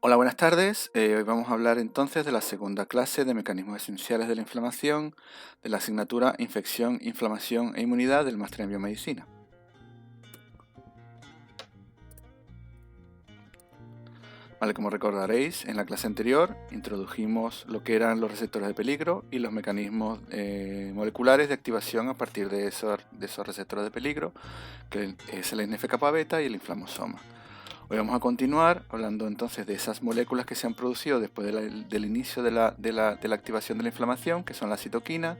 Hola, buenas tardes. Hoy vamos a hablar entonces de la segunda clase de mecanismos esenciales de la inflamación de la asignatura Infección, Inflamación e Inmunidad del máster en Biomedicina. Vale, como recordaréis, en la clase anterior introdujimos lo que eran los receptores de peligro y los mecanismos moleculares de activación a partir de esos receptores de peligro, que es el NF-kappa beta y el inflamosoma. Hoy vamos a continuar hablando entonces de esas moléculas que se han producido después del inicio de la activación de la inflamación, que son las citoquinas,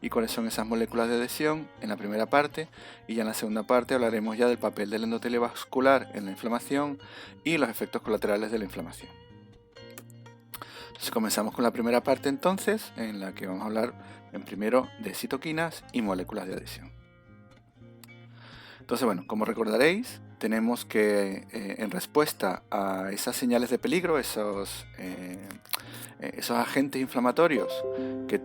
y cuáles son esas moléculas de adhesión en la primera parte, y ya en la segunda parte hablaremos ya del papel del endotelio vascular en la inflamación y los efectos colaterales de la inflamación. Entonces comenzamos con la primera parte entonces, en la que vamos a hablar en primero de citoquinas y moléculas de adhesión. Entonces, bueno, como recordaréis, tenemos que en respuesta a esas señales de peligro, esos agentes inflamatorios que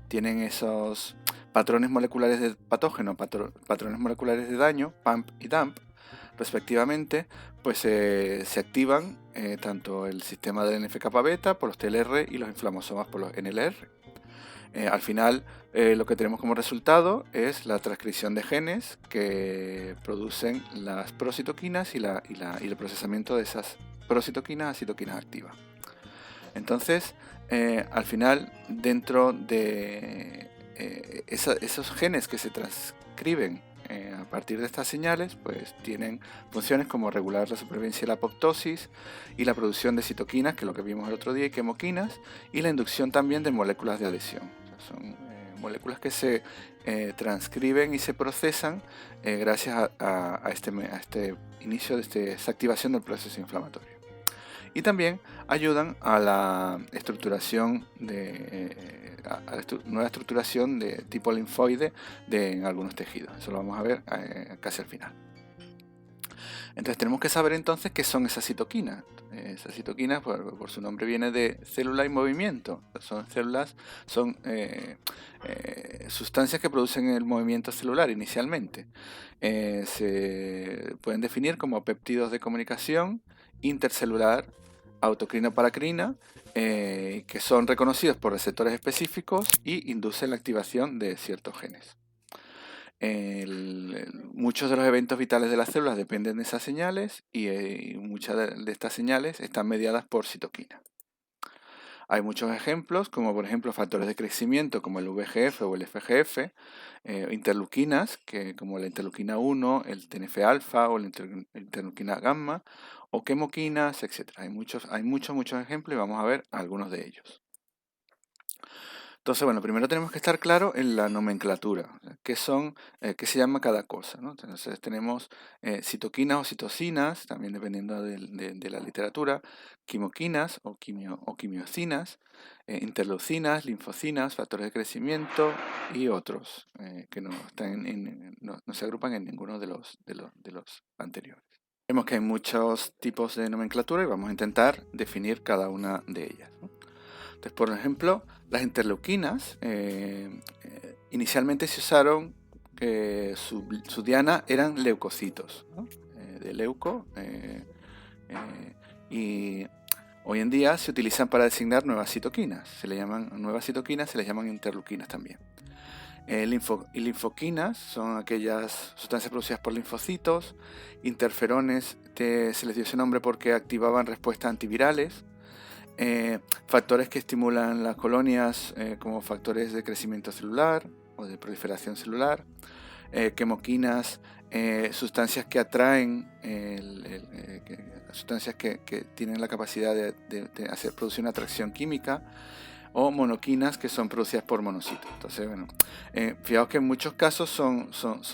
tienen esos patrones moleculares de patógeno, patrones moleculares de daño, PAMP y DAMP, respectivamente, pues se activan tanto el sistema del NF-kappa beta por los TLR y los inflamosomas por los NLR. Al final, lo que tenemos como resultado es la transcripción de genes que producen las procitoquinas y el procesamiento de esas procitoquinas a citoquinas activas. Entonces, al final, dentro de esos genes que se transcriben a partir de estas señales, pues tienen funciones como regular la supervivencia y la apoptosis y la producción de citoquinas, que es lo que vimos el otro día, y quemoquinas, y la inducción también de moléculas de adhesión. O sea, son moléculas que se transcriben y se procesan gracias a este inicio de esta activación del proceso inflamatorio. Y también ayudan a la estructuración nueva estructuración de tipo linfoide en algunos tejidos. Eso lo vamos a ver casi al final. Entonces tenemos que saber entonces qué son esas citoquinas. Esas citoquinas, por su nombre, viene de célula en movimiento. Son sustancias que producen el movimiento celular inicialmente. Se pueden definir como péptidos de comunicación intercelular, autocrina-paracrina, que son reconocidos por receptores específicos y inducen la activación de ciertos genes. Muchos de los eventos vitales de las células dependen de esas señales y muchas de estas señales están mediadas por citoquinas. Hay muchos ejemplos, como por ejemplo factores de crecimiento como el VEGF o el FGF, interleuquinas, como la interleuquina 1, el TNF-alfa o la interleuquina gamma, o quemoquinas, etc. Hay muchos ejemplos y vamos a ver algunos de ellos. Entonces, bueno, primero tenemos que estar claro en la nomenclatura, qué se llama cada cosa, ¿no? Entonces tenemos citoquinas o citocinas, también dependiendo de la literatura, quimoquinas o quimiocinas, interleucinas, linfocinas, factores de crecimiento y otros que no se agrupan en ninguno de los anteriores. Vemos que hay muchos tipos de nomenclatura y vamos a intentar definir cada una de ellas, ¿no? Entonces, por ejemplo, las interleuquinas inicialmente se usaron, su diana eran leucocitos, ¿no? De leuco, y hoy en día se utilizan para designar nuevas citoquinas. Se le llaman interleuquinas también. Linfoquinas son aquellas sustancias producidas por linfocitos. Interferones se les dio ese nombre porque activaban respuestas antivirales. Factores que estimulan las colonias como factores de crecimiento celular o de proliferación celular. Quemoquinas, sustancias que atraen, sustancias que tienen la capacidad de producir una atracción química, o monoquinas, que son producidas por monocitos. Entonces, bueno, fijaos que en muchos casos son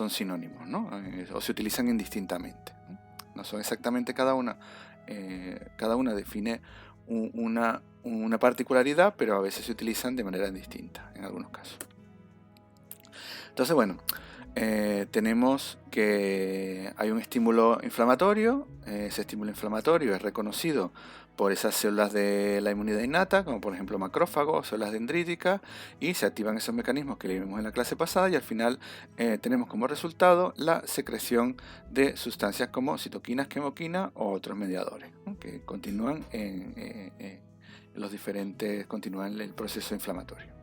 sinónimos, ¿no? O se utilizan indistintamente, ¿no? No son exactamente cada una define una particularidad, pero a veces se utilizan de manera distinta en algunos casos. Entonces, bueno, tenemos que hay un estímulo inflamatorio. Ese estímulo inflamatorio es reconocido por esas células de la inmunidad innata, como por ejemplo macrófagos, células dendríticas, y se activan esos mecanismos que vimos en la clase pasada, y al final tenemos como resultado la secreción de sustancias como citoquinas, quimoquinas o otros mediadores, ¿no? Que continúan continúan el proceso inflamatorio.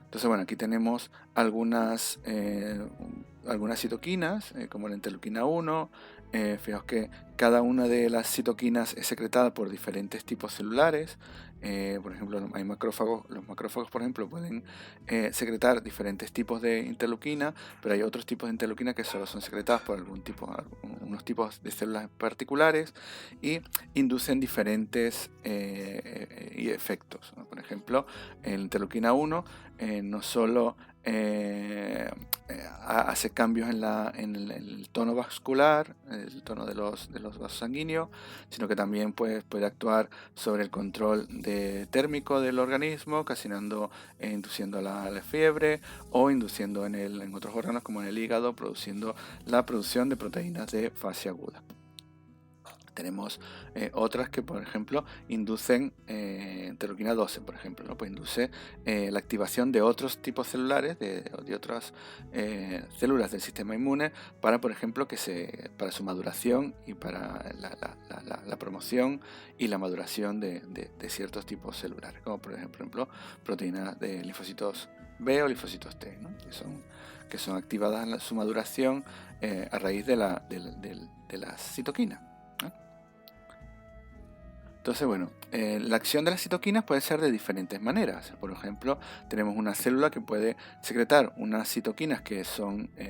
Entonces, bueno, aquí tenemos algunas citoquinas, como la interleuquina 1. Fijaos que cada una de las citoquinas es secretada por diferentes tipos celulares. Por ejemplo, los macrófagos, por ejemplo, pueden secretar diferentes tipos de interleuquina, pero hay otros tipos de interleuquina que solo son secretadas por unos tipos de células particulares y inducen diferentes efectos, ¿no? Por ejemplo, en la interleuquina 1 no solo hace cambios en el tono vascular, el tono de los vasos sanguíneos, sino que también puede actuar sobre el control térmico del organismo, ocasionando, induciendo la fiebre, o induciendo en otros órganos como en el hígado, produciendo la producción de proteínas de fase aguda. Tenemos otras que, por ejemplo, inducen interleuquina 12, por ejemplo, ¿no? Pues induce la activación de otros tipos celulares, de otras células del sistema inmune, para, por ejemplo, para su maduración y para la promoción y la maduración de ciertos tipos celulares, como por ejemplo proteínas de linfocitos B o linfocitos T, ¿no? que son activadas en su maduración a raíz de las citoquinas. Entonces, bueno, la acción de las citoquinas puede ser de diferentes maneras. Por ejemplo, tenemos una célula que puede secretar unas citoquinas que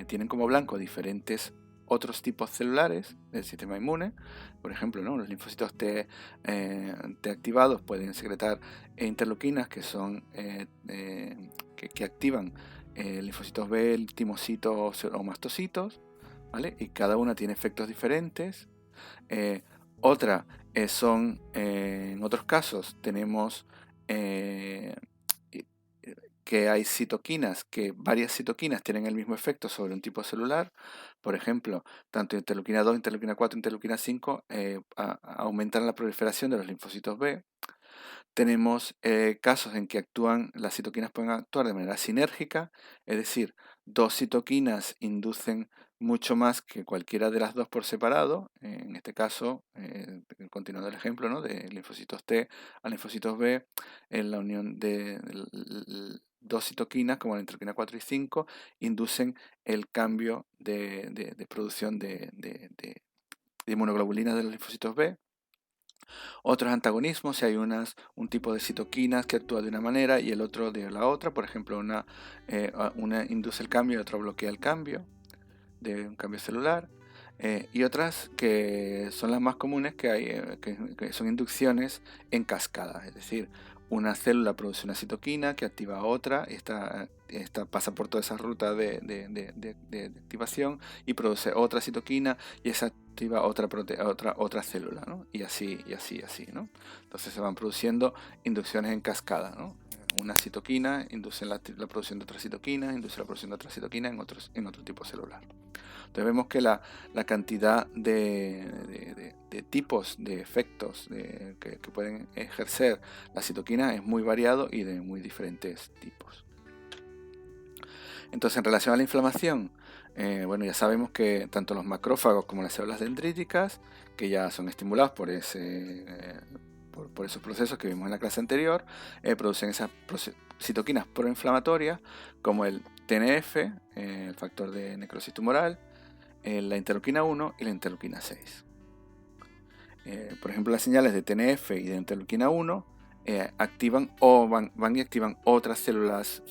tienen como blanco diferentes otros tipos celulares del sistema inmune. Por ejemplo, ¿no? Los linfocitos T activados pueden secretar interleuquinas que activan linfocitos B, timocitos o mastocitos, ¿vale? Y cada una tiene efectos diferentes. Otra en otros casos tenemos que hay varias citoquinas tienen el mismo efecto sobre un tipo celular. Por ejemplo, tanto interleuquina 2, interleuquina 4, interleuquina 5 aumentan la proliferación de los linfocitos B. Tenemos casos en que las citoquinas pueden actuar de manera sinérgica, es decir, dos citoquinas inducen mucho más que cualquiera de las dos por separado. En este caso, continuando el ejemplo, ¿no? De linfocitos T a linfocitos B, en la unión de dos citoquinas, como la interleuquina 4 y 5, inducen el cambio de producción de inmunoglobulinas de los linfocitos B. Otros antagonismos, si hay un tipo de citoquinas que actúa de una manera y el otro de la otra, por ejemplo, una induce el cambio y otra bloquea el cambio de un cambio celular, y otras que son las más comunes que son inducciones en cascada, es decir, una célula produce una citoquina que activa a otra, esta pasa por toda esa ruta de activación y produce otra citoquina, y esa activa otra célula, ¿no? Y así, ¿no? Entonces se van produciendo inducciones en cascada, ¿no? Una citoquina induce la producción de otra citoquina, induce la producción de otra citoquina en otro tipo celular. Entonces vemos que la cantidad de tipos de efectos que pueden ejercer la citoquina es muy variado y de muy diferentes tipos. Entonces, en relación a la inflamación, bueno, ya sabemos que tanto los macrófagos como las células dendríticas, que ya son estimulados por esos procesos que vimos en la clase anterior, producen esas citoquinas proinflamatorias como el TNF, el factor de necrosis tumoral, la interleuquina 1 y la interleuquina 6. Por ejemplo, las señales de TNF y de interleuquina 1 activan o van y activan otras células,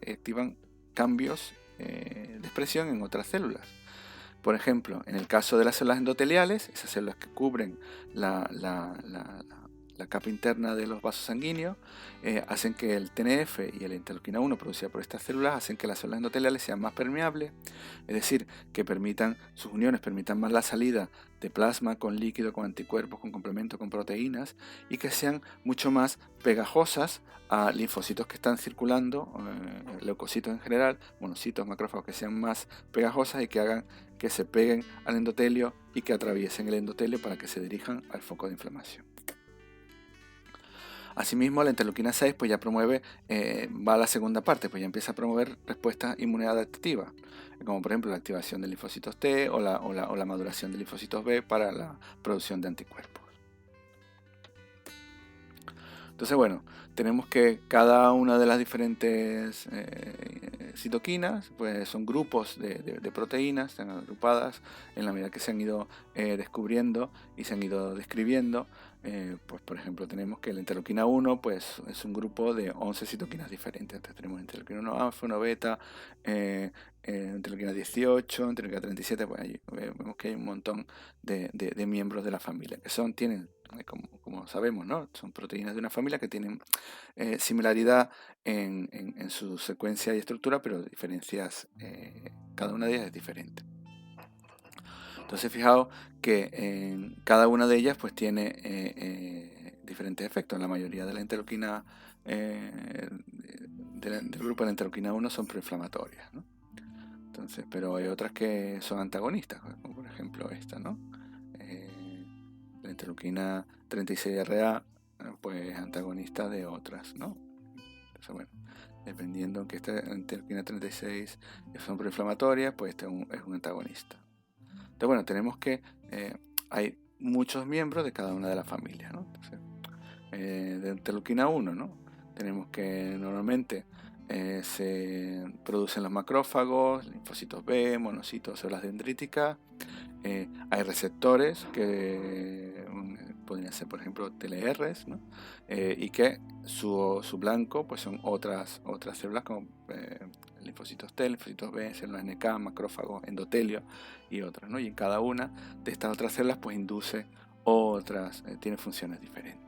activan cambios de expresión en otras células. Por ejemplo, en el caso de las células endoteliales, esas células que cubren la capa interna de los vasos sanguíneos, hacen que el TNF y la interleuquina 1 producida por estas células hacen que las células endoteliales sean más permeables, es decir, que sus uniones permitan más la salida de plasma con líquido, con anticuerpos, con complementos, con proteínas, y que sean mucho más pegajosas a linfocitos que están circulando, leucocitos en general, monocitos, macrófagos, que sean más pegajosas y que hagan que se peguen al endotelio y que atraviesen el endotelio para que se dirijan al foco de inflamación. Asimismo, la interleuquina 6 pues ya promueve, va a la segunda parte, pues ya empieza a promover respuestas inmunodadaptativas, como por ejemplo la activación de linfocitos T o la maduración de linfocitos B para la producción de anticuerpos. Entonces, bueno, tenemos que cada una de las diferentes citoquinas pues son grupos de proteínas, están agrupadas en la medida que se han ido descubriendo y se han ido describiendo. Pues por ejemplo tenemos que la interleuquina 1 pues es un grupo de 11 citoquinas diferentes. Entonces tenemos interleuquina 1 alfa, 1 beta, interleuquina 18, interleuquina 37, pues ahí vemos que hay un montón de miembros de la familia que tienen, como sabemos, ¿no? Son proteínas de una familia que tienen similaridad en su secuencia y estructura, pero diferencias, cada una de ellas es diferente. Entonces fijaos que cada una de ellas pues tiene diferentes efectos. La mayoría de la interleuquina del grupo de la interleuquina 1 son proinflamatorias, ¿no? Entonces, pero hay otras que son antagonistas, como por ejemplo esta, ¿no? La interleuquina 36RA pues es antagonista de otras, ¿no? Entonces, bueno, dependiendo en que esta interleuquina 36 son proinflamatorias, pues este es un antagonista. Entonces, bueno, tenemos que hay muchos miembros de cada una de las familias, ¿no? Entonces, de interleuquina 1, ¿no? Tenemos que normalmente se producen los macrófagos, linfocitos B, monocitos, células dendríticas. Hay receptores que podrían ser, por ejemplo, TLRs, ¿no? Y que su blanco pues son otras células como linfocitos T, linfocitos B, células NK, macrófagos, endotelio y otras, ¿no? Y en cada una de estas otras células pues induce otras, tiene funciones diferentes.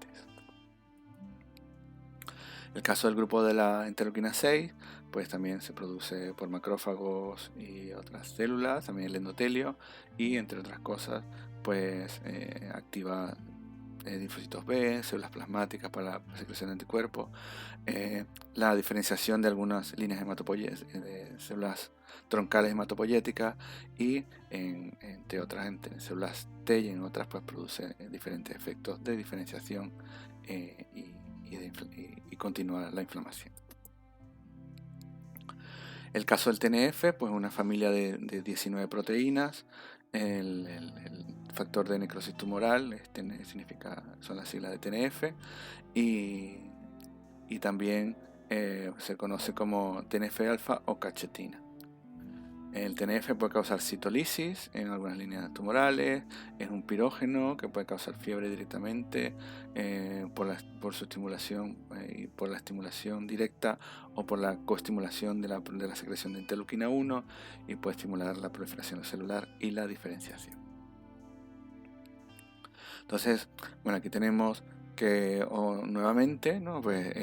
El caso del grupo de la interleuquina 6, pues también se produce por macrófagos y otras células, también el endotelio, y entre otras cosas, pues activa linfocitos B, células plasmáticas para la secreción de anticuerpos, la diferenciación de algunas líneas de células troncales hematopoyéticas y entre otras, entre células T y en otras, pues produce diferentes efectos de diferenciación y continuar la inflamación. El caso del TNF, pues una familia de 19 proteínas. El factor de necrosis tumoral son las siglas de TNF, y también se conoce como TNF-alfa o cachetina. El TNF puede causar citolisis en algunas líneas tumorales, es un pirógeno que puede causar fiebre directamente por su estimulación y por la estimulación directa o por la coestimulación de la secreción de interleuquina 1, y puede estimular la proliferación celular y la diferenciación. Entonces, bueno, aquí tenemos que nuevamente, ¿no? Pues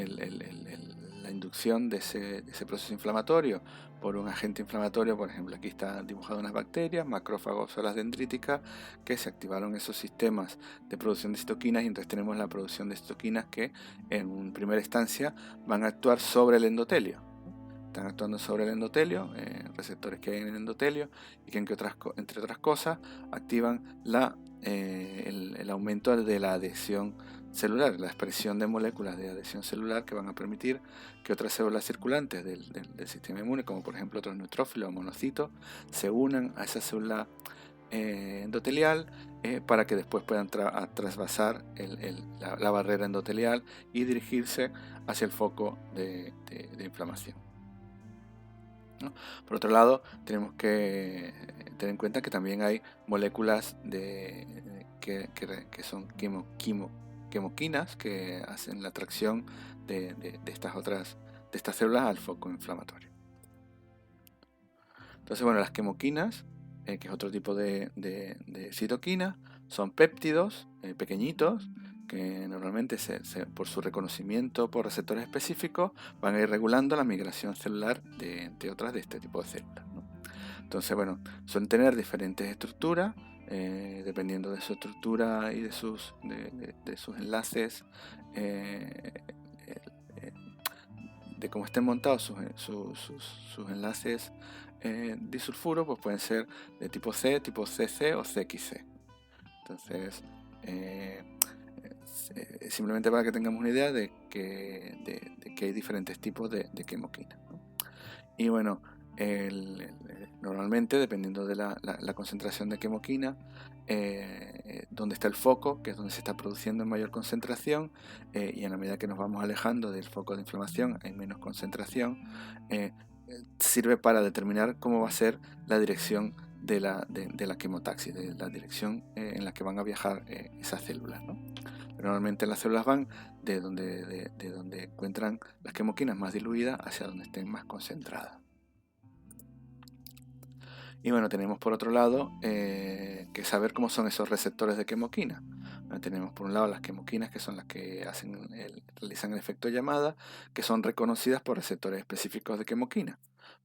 la inducción de ese proceso inflamatorio por un agente inflamatorio. Por ejemplo, aquí está dibujado unas bacterias, macrófagos, células dendríticas, que se activaron esos sistemas de producción de citoquinas, y entonces tenemos la producción de citoquinas que en primera instancia van a actuar sobre el endotelio. Están actuando sobre el endotelio, receptores que hay en el endotelio, y que entre otras cosas activan el aumento de la adhesión celular, la expresión de moléculas de adhesión celular que van a permitir que otras células circulantes del sistema inmune, como por ejemplo otros neutrófilos o monocitos, se unan a esa célula endotelial para que después puedan trasvasar la barrera endotelial y dirigirse hacia el foco de inflamación, ¿no? Por otro lado, tenemos que tener en cuenta que también hay moléculas que son quimoquinas que hacen la atracción de estas células al foco inflamatorio. Entonces, bueno, las quimoquinas, que es otro tipo de citoquina, son péptidos pequeñitos que normalmente por su reconocimiento por receptores específicos van a ir regulando la migración celular de otras de este tipo de células, ¿no? Entonces, bueno, suelen tener diferentes estructuras, dependiendo de su estructura y de sus enlaces, de cómo estén montados sus enlaces disulfuro, pues pueden ser de tipo C, tipo CC o CXC. Entonces, simplemente para que tengamos una idea de que hay diferentes tipos de quimoquina, ¿no? Y bueno, normalmente, dependiendo de la concentración de quimoquina, donde está el foco, que es donde se está produciendo en mayor concentración, y en la medida que nos vamos alejando del foco de inflamación hay menos concentración, sirve para determinar cómo va a ser la dirección de la quimotaxis, de la dirección en la que van a viajar esas células, ¿no? Pero normalmente las células van de donde encuentran las quimoquinas más diluidas hacia donde estén más concentradas. Y bueno, tenemos por otro lado que saber cómo son esos receptores de quimoquina. Bueno, tenemos por un lado las quimoquinas, que son las que realizan el efecto llamada, que son reconocidas por receptores específicos de quimoquina,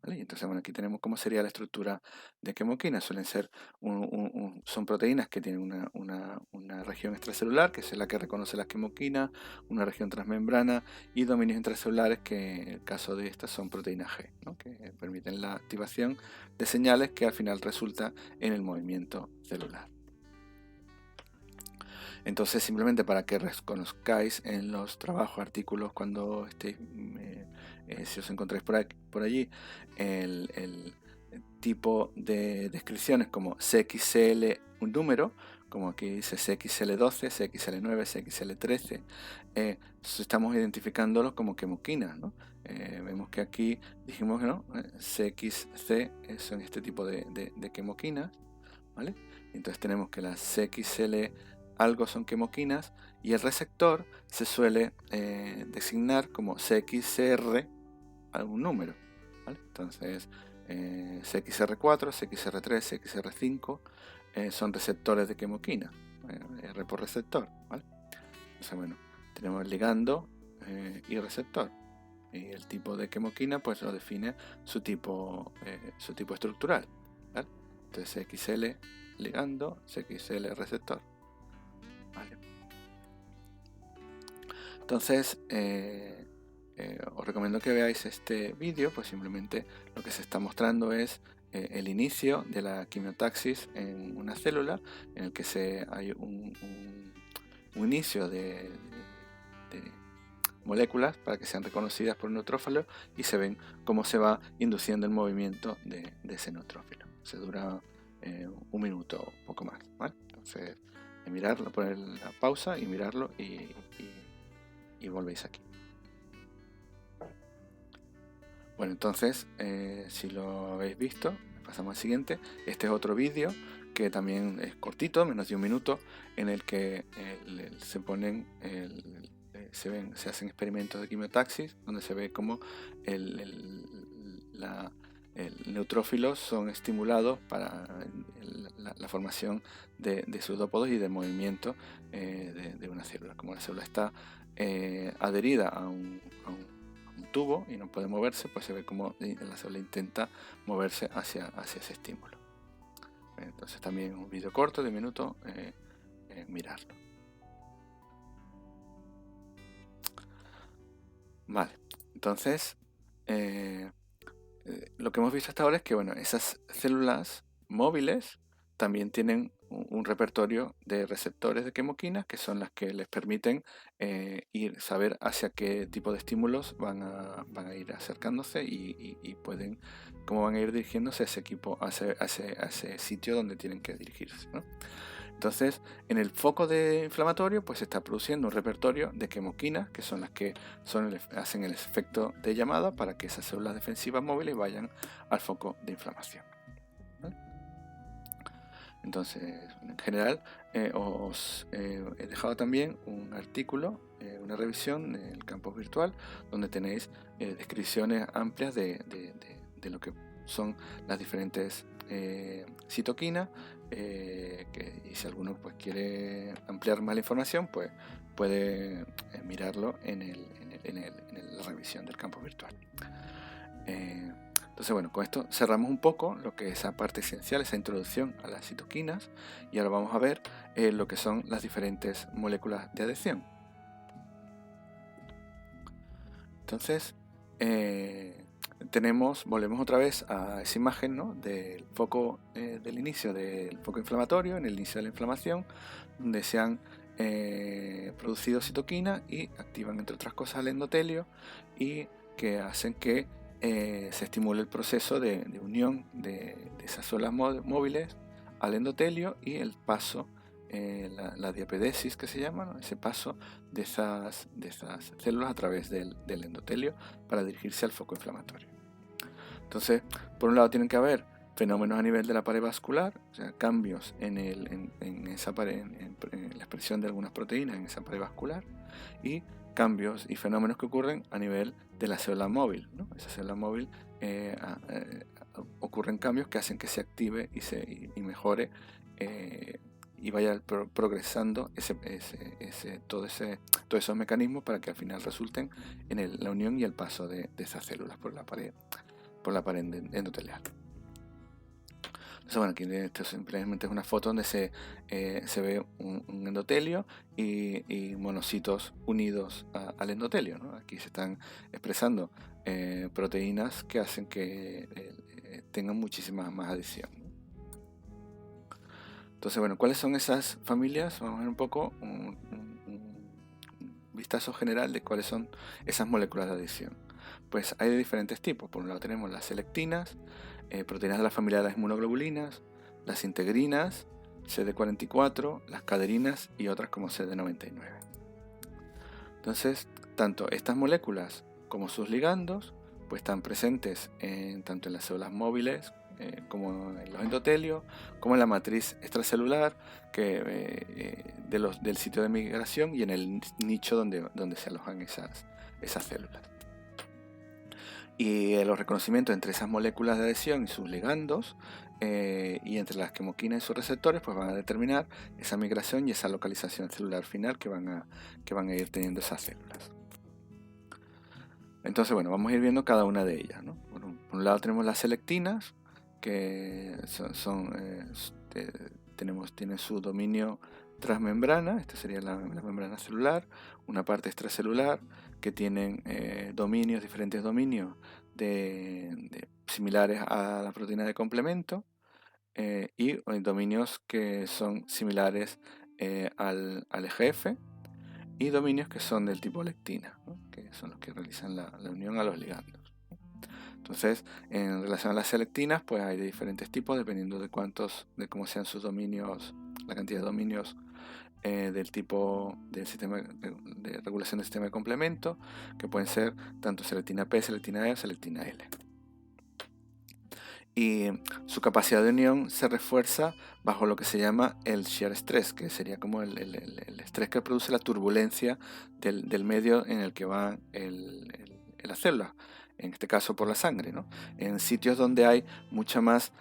¿vale? Y entonces, bueno, aquí tenemos cómo sería la estructura de quimoquina. Suelen ser son proteínas que tienen una región extracelular, que es la que reconoce las quimoquinas, una región transmembrana y dominios intracelulares, que en el caso de estas son proteínas G, ¿no? Que permiten la activación de señales que al final resulta en el movimiento celular. Entonces, simplemente para que reconozcáis en los trabajos, artículos, cuando estéis, si os encontráis por allí, el tipo de descripciones como CXL, un número, como aquí dice CXL12, CXL9, CXL13, estamos identificándolos como quimoquinas, ¿no? Vemos que aquí dijimos que no, CXC son este tipo de quimoquinas, ¿vale? Entonces tenemos que las CXL algo son quimoquinas y el receptor se suele designar como CXR algún número, ¿vale? Entonces CXR4, CXR3, CXR5 son receptores de quimoquina, R por receptor, ¿vale? Entonces, bueno, tenemos el ligando y receptor, y el tipo de quimoquina pues lo define su tipo estructural, ¿vale? Entonces CXL ligando, CXL receptor, ¿vale? Entonces os recomiendo que veáis este vídeo, pues simplemente lo que se está mostrando es el inicio de la quimiotaxis en una célula, en el que hay un inicio de moléculas para que sean reconocidas por el neutrófilo y se ven cómo se va induciendo el movimiento de ese neutrófilo. Se dura un minuto o poco más, ¿vale? Entonces, mirarlo, poner la pausa y mirarlo y volvéis aquí. Bueno, entonces, si lo habéis visto, pasamos al siguiente. Este es otro vídeo que también es cortito, menos de un minuto, en el que se hacen experimentos de quimiotaxis, donde se ve cómo neutrófilos son estimulados para la formación de pseudópodos y de movimiento de una célula. Como la célula está adherida a un tubo y no puede moverse, pues se ve como la célula intenta moverse hacia ese estímulo. Entonces también un vídeo corto de un minuto, mirarlo. Vale, entonces lo que hemos visto hasta ahora es que, bueno, esas células móviles también tienen un repertorio de receptores de quimoquinas, que son las que les permiten saber hacia qué tipo de estímulos van a ir acercándose y pueden, cómo van a ir dirigiéndose a ese equipo, a ese sitio donde tienen que dirigirse, ¿no? Entonces, en el foco inflamatorio, pues se está produciendo un repertorio de quimoquinas, que son las que hacen el efecto de llamada para que esas células defensivas móviles vayan al foco de inflamación, ¿vale? Entonces, en general, os he dejado también un artículo, una revisión en el campus virtual, donde tenéis descripciones amplias de lo que son las diferentes citoquinas, y si alguno pues quiere ampliar más la información, pues puede mirarlo en la revisión del campo virtual. Entonces, bueno, con esto cerramos un poco lo que es esa parte esencial, esa introducción a las citoquinas, y ahora vamos a ver lo que son las diferentes moléculas de adhesión. Entonces, volvemos otra vez a esa imagen, ¿no?, del foco del inicio del foco inflamatorio, en el inicio de la inflamación, donde se han producido citoquinas y activan, entre otras cosas, el endotelio y que hacen que se estimule el proceso de unión de esas células móviles al endotelio y el paso, la diapedesis que se llama, ¿no?, ese paso de esas células a través del endotelio para dirigirse al foco inflamatorio. Entonces, por un lado tienen que haber fenómenos a nivel de la pared vascular, o sea, cambios en esa pared, en la expresión de algunas proteínas en esa pared vascular, y cambios y fenómenos que ocurren a nivel de la célula móvil, ¿no? Esa célula móvil ocurren cambios que hacen que se active y mejore y vaya progresando todos esos mecanismos para que al final resulten en la unión y el paso de esas células por la pared endotelial. Entonces, bueno, aquí esto simplemente es una foto donde se ve un endotelio y monocitos unidos al endotelio, ¿no? Aquí se están expresando proteínas que hacen que tengan muchísima más adhesión. Entonces, bueno, ¿cuáles son esas familias? Vamos a ver un poco un vistazo general de cuáles son esas moléculas de adhesión. Pues hay de diferentes tipos. Por un lado tenemos las selectinas, proteínas de la familia de las inmunoglobulinas, las integrinas, CD44, las caderinas y otras como CD99. Entonces, tanto estas moléculas como sus ligandos pues están presentes tanto en las células móviles como en los endotelios, como en la matriz extracelular del sitio de migración y en el nicho donde se alojan esas células. Y los reconocimientos entre esas moléculas de adhesión y sus ligandos y entre las quimoquinas y sus receptores pues van a determinar esa migración y esa localización celular final que van a ir teniendo esas células. Entonces, bueno, vamos a ir viendo cada una de ellas, ¿no? Por un lado tenemos las selectinas, que tienen su dominio transmembrana. Esta sería la membrana celular, una parte extracelular que tienen diferentes dominios similares a la proteína de complemento y dominios que son similares al EGF y dominios que son del tipo lectina, ¿no?, que son los que realizan la unión a los ligandos. Entonces, en relación a las selectinas, pues hay de diferentes tipos dependiendo de cómo sean sus dominios, la cantidad de dominios del tipo del sistema de regulación del sistema de complemento, que pueden ser tanto selectina P, selectina E o selectina L. Y su capacidad de unión se refuerza bajo lo que se llama el shear stress, que sería como el estrés que produce la turbulencia del medio en el que va la célula, en este caso por la sangre, ¿no? En sitios donde hay mucha más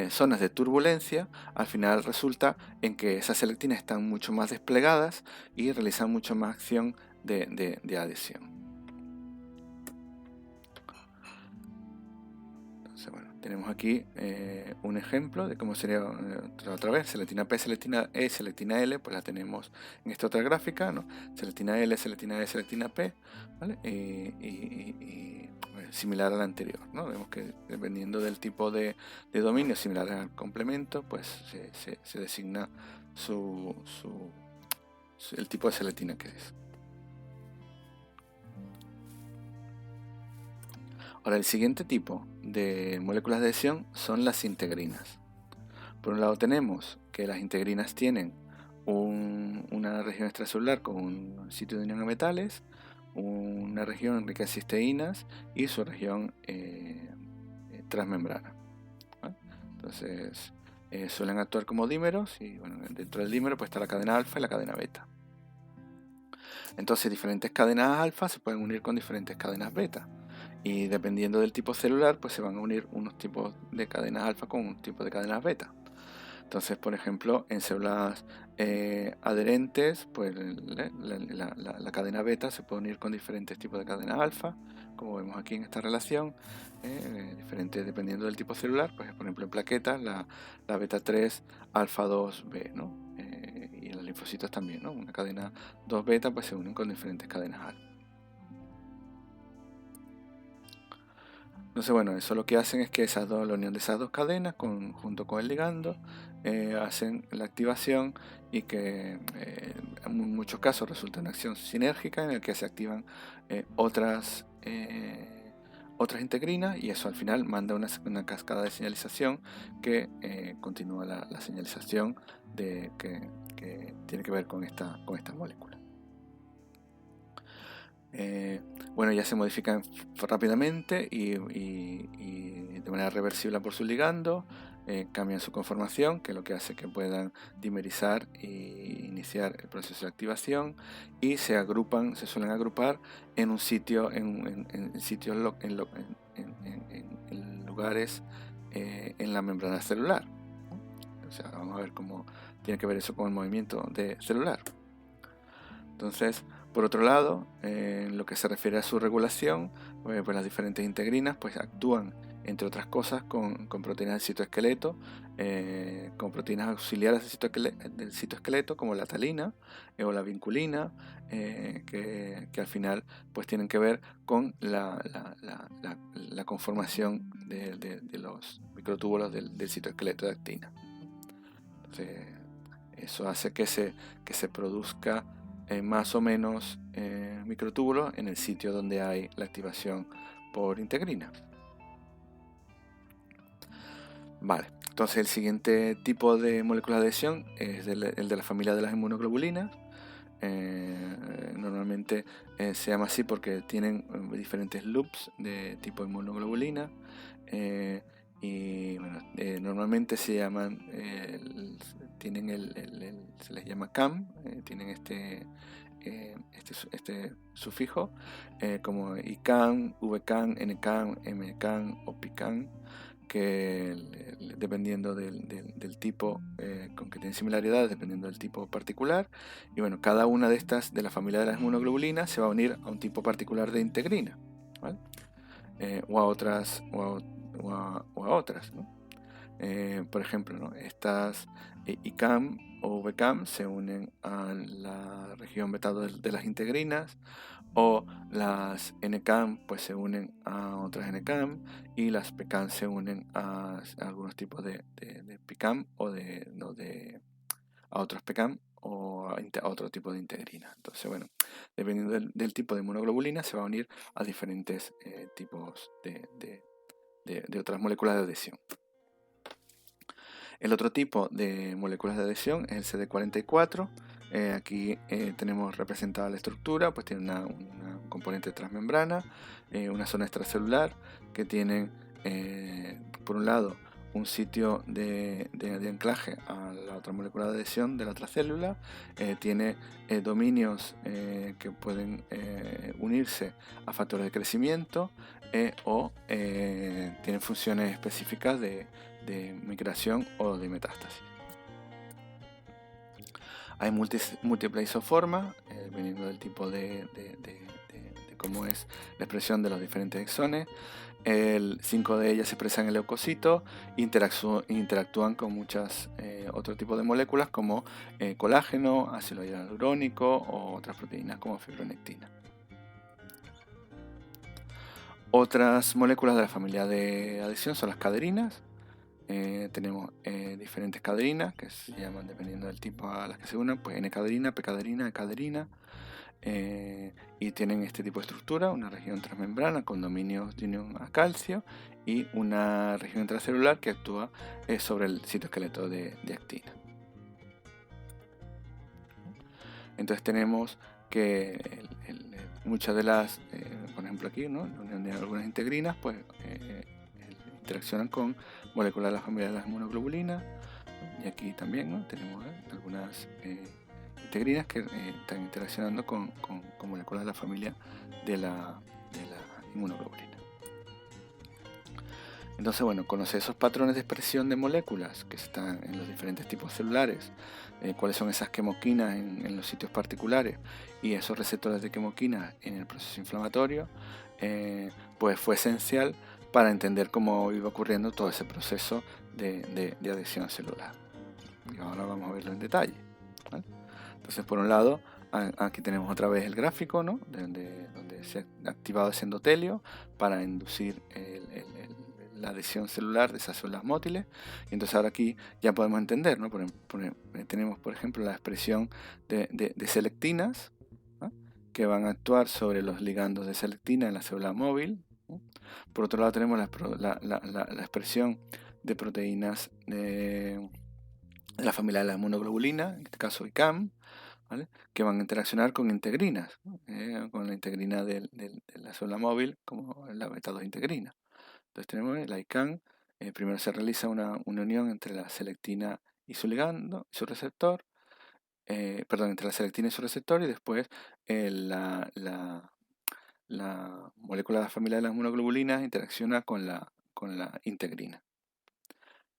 zonas de turbulencia, al final resulta en que esas selectinas están mucho más desplegadas y realizan mucho más acción de adhesión. Entonces, bueno, tenemos aquí un ejemplo de cómo sería otra vez selectina P, selectina E, selectina L, pues la tenemos en esta otra gráfica, ¿no? Selectina L, selectina E, selectina P, ¿vale? Y similar a la anterior, ¿no? Vemos que dependiendo del tipo de dominio similar al complemento, pues se designa el tipo de selectina que es. Ahora, el siguiente tipo de moléculas de adhesión son las integrinas. Por un lado tenemos que las integrinas tienen una región extracelular con un sitio de unión a metales, una región rica en cisteínas y su región transmembrana, ¿vale? Entonces suelen actuar como dímeros y bueno, dentro del dímero pues está la cadena alfa y la cadena beta. Entonces diferentes cadenas alfa se pueden unir con diferentes cadenas beta y dependiendo del tipo celular pues se van a unir unos tipos de cadenas alfa con un tipo de cadenas beta. Entonces, por ejemplo, en células adherentes, pues la cadena beta se puede unir con diferentes tipos de cadena alfa, como vemos aquí en esta relación, diferentes dependiendo del tipo celular. Pues, por ejemplo, en plaquetas, la beta 3 alfa 2B, ¿no? Y en los linfocitos también, ¿no? Una cadena 2 beta pues se unen con diferentes cadenas alfa. Entonces, bueno, eso lo que hacen es que la unión de esas dos cadenas junto con el ligando hacen la activación, y que en muchos casos resulta una acción sinérgica en la que se activan otras integrinas, y eso al final manda una cascada de señalización que continúa la señalización que tiene que ver con esta molécula. Bueno, ya se modifican rápidamente y de manera reversible por su ligando, cambian su conformación, que es lo que hace que puedan dimerizar e iniciar el proceso de activación, y se suelen agrupar en un sitio, en lugares en la membrana celular. O sea, vamos a ver cómo tiene que ver eso con el movimiento celular. Entonces, por otro lado, en lo que se refiere a su regulación, pues las diferentes integrinas pues actúan, entre otras cosas, con proteínas del citoesqueleto, con proteínas auxiliares del citoesqueleto, como la talina o la vinculina, que al final pues tienen que ver con la conformación de los microtúbulos del citoesqueleto de actina. Entonces, eso hace que se produzca más o menos microtúbulos en el sitio donde hay la activación por integrina. Vale, entonces el siguiente tipo de moléculas de adhesión es el de la familia de las inmunoglobulinas. Normalmente se llama así porque tienen diferentes loops de tipo inmunoglobulina, y bueno, normalmente se llaman, se les llama CAM, tienen este sufijo, como ICAM, VCAM, NCAM, MCAM o PICAM, que dependiendo del tipo con que tienen similaridades, dependiendo del tipo particular. Y bueno, cada una de estas de la familia de las inmunoglobulinas se va a unir a un tipo particular de integrina, ¿vale? O a otras, ¿no? Por ejemplo, ¿no? Estas ICAM o VCAM se unen a la región beta de las integrinas, o las NCAM pues se unen a otras NCAM, y las PCAM se unen a algunos tipos de PICAM o a otros PCAM o a otro tipo de integrina. Entonces, bueno, dependiendo del tipo de inmunoglobulina se va a unir a diferentes tipos de otras moléculas de adhesión. El otro tipo de moléculas de adhesión es el CD44. Aquí tenemos representada la estructura, pues tiene una componente transmembrana, una zona extracelular que tienen, por un lado, un sitio de anclaje a la otra molécula de adhesión de la otra célula, tiene dominios que pueden unirse a factores de crecimiento, o tienen funciones específicas de migración o de metástasis. Hay múltiples isoformas, dependiendo del tipo de cómo es la expresión de los diferentes exones. 5 de ellas se expresan en el leucocito, interactúan con muchas otro tipo de moléculas como colágeno, ácido hialurónico o otras proteínas como fibronectina. Otras moléculas de la familia de adhesión son las caderinas. Tenemos diferentes caderinas que se llaman, dependiendo del tipo a las que se unan, pues N-caderina, P-caderina, E-caderina, y tienen este tipo de estructura: una región transmembrana con dominios de unión a calcio y una región intracelular que actúa sobre el citoesqueleto de actina. Entonces tenemos que muchas de las, por ejemplo aquí, ¿no?, la unión de algunas integrinas pues interaccionan con moléculas de la familia de las inmunoglobulinas, y aquí también, ¿no?, tenemos algunas integrinas que están interaccionando con moléculas de la familia de la inmunoglobulina. Entonces, bueno, conocer esos patrones de expresión de moléculas que están en los diferentes tipos celulares, cuáles son esas quimoquinas en los sitios particulares y esos receptores de quimoquinas en el proceso inflamatorio, pues fue esencial para entender cómo iba ocurriendo todo ese proceso de adhesión celular. Y ahora vamos a verlo en detalle, ¿vale? Entonces, por un lado, aquí tenemos otra vez el gráfico, ¿no? donde se ha activado ese endotelio para inducir la adhesión celular de esas células mótiles. Y entonces ahora aquí ya podemos entender, ¿no? Tenemos, por ejemplo, la expresión de selectinas, ¿no? Que van a actuar sobre los ligandos de selectina en la célula móvil, ¿no? Por otro lado tenemos la expresión de proteínas de la familia de las monoglobulinas, en este caso ICAM, ¿vale? Que van a interaccionar con integrinas, ¿no? Con la integrina de la célula móvil, como la beta-2 integrina. Entonces tenemos la ICAM, primero se realiza una unión entre la selectina y su ligando, y su receptor, entre la selectina y su receptor, y después la molécula de la familia de las monoglobulinas interacciona con la integrina.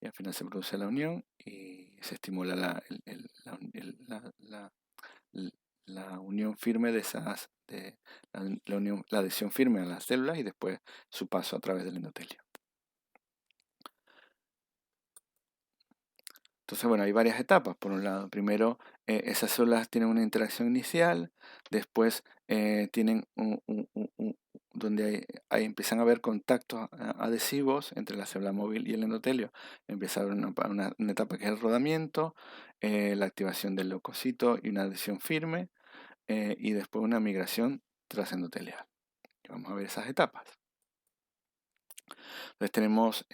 Y al final se produce la unión y se estimula la unión firme de esas, la adhesión firme a las células y después su paso a través del endotelio. Entonces, bueno, hay varias etapas. Por un lado, primero esas células tienen una interacción inicial, después tienen donde empiezan a haber contactos adhesivos entre la célula móvil y el endotelio. Empieza a haber una etapa que es el rodamiento, la activación del leucocito y una adhesión firme, y después una migración trasendotelial. Y vamos a ver esas etapas. Entonces tenemos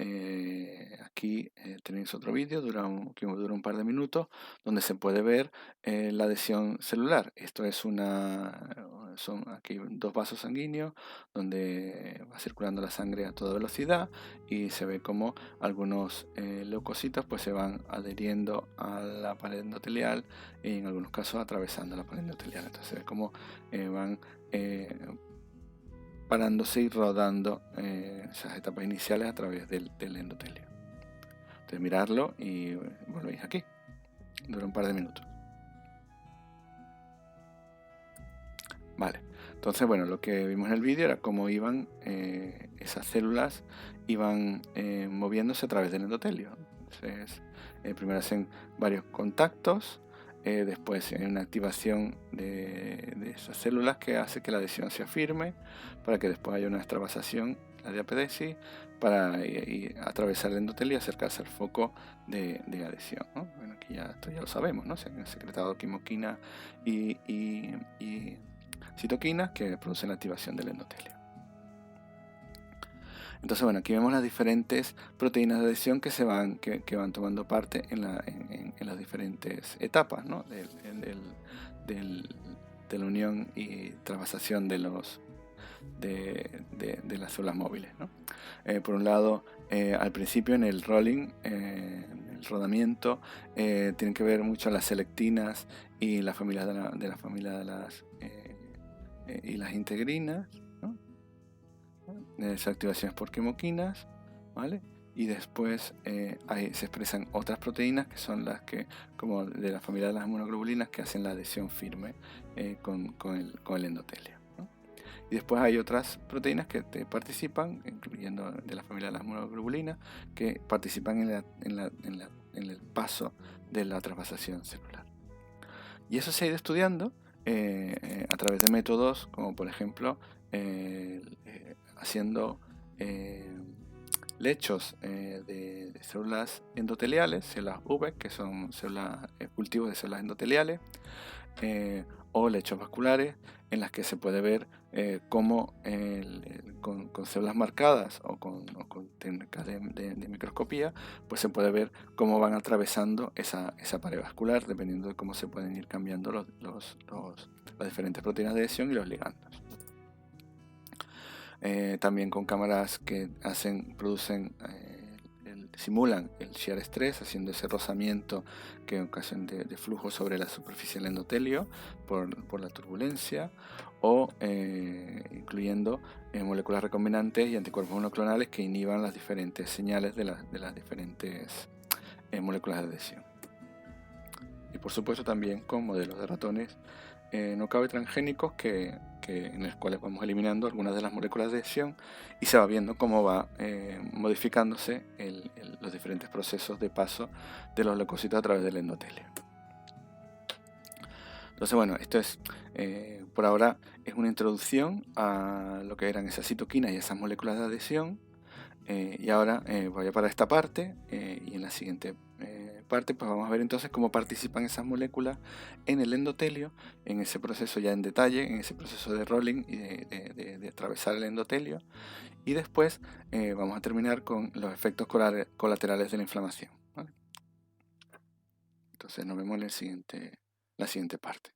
aquí tenéis otro vídeo que dura un par de minutos, donde se puede ver la adhesión celular. Esto es son aquí 2 vasos sanguíneos donde va circulando la sangre a toda velocidad y se ve como algunos leucocitos pues se van adheriendo a la pared endotelial y en algunos casos atravesando la pared endotelial. Entonces se ve como van parándose y rodando esas etapas iniciales a través del endotelio. Entonces mirarlo y volvéis aquí. Dura un par de minutos. Vale. Entonces, bueno, lo que vimos en el vídeo era cómo iban esas células moviéndose a través del endotelio. Entonces, primero hacen varios contactos, después hay una activación de esas células que hace que la adhesión sea firme, para que después haya una extravasación, la diapedesis, para atravesar el endotelio y acercarse al foco de adhesión, ¿no? Bueno, aquí esto ya lo sabemos, ¿no? Se han secretado quimoquina y citoquinas que producen la activación del endotelio. Entonces, bueno, aquí vemos las diferentes proteínas de adhesión que van tomando parte en las diferentes etapas, ¿no? de la unión y transvasación de las células móviles, ¿no? Por un lado, al principio en el rolling, en el rodamiento, tienen que ver mucho las selectinas y la familia de las y las integrinas, ¿no? Esa activación es por quimoquinas, ¿vale? Y después se expresan otras proteínas que son las que, como de la familia de las monoglobulinas, que hacen la adhesión firme con el endotelio, ¿no? Y después hay otras proteínas que participan, incluyendo de la familia de las monoglobulinas, que participan en el paso de la transvasación celular. Y eso se ha ido estudiando a través de métodos como por ejemplo haciendo lechos de células endoteliales, células V, que son cultivos de células endoteliales, o lechos vasculares en las que se puede ver cómo con células marcadas o con técnicas de microscopía, pues se puede ver cómo van atravesando esa pared vascular dependiendo de cómo se pueden ir cambiando las diferentes proteínas de adhesión y los ligandos. También con cámaras que producen simulan el shear stress, haciendo ese rozamiento que ocasiona de flujo sobre la superficie del endotelio por la turbulencia, o incluyendo moléculas recombinantes y anticuerpos monoclonales que inhiban las diferentes señales de las diferentes moléculas de adhesión. Y por supuesto también con modelos de ratones no cabe transgénicos en los cuales vamos eliminando algunas de las moléculas de adhesión y se va viendo cómo va modificándose los diferentes procesos de paso de los leucocitos a través del endotelio. Entonces, bueno, esto es, por ahora, es una introducción a lo que eran esas citoquinas y esas moléculas de adhesión. Y ahora voy a parar esta parte y en la siguiente parte pues vamos a ver entonces cómo participan esas moléculas en el endotelio, en ese proceso ya en detalle, en ese proceso de rolling y de atravesar el endotelio. Y después vamos a terminar con los efectos colaterales de la inflamación, ¿vale? Entonces nos vemos en la siguiente parte.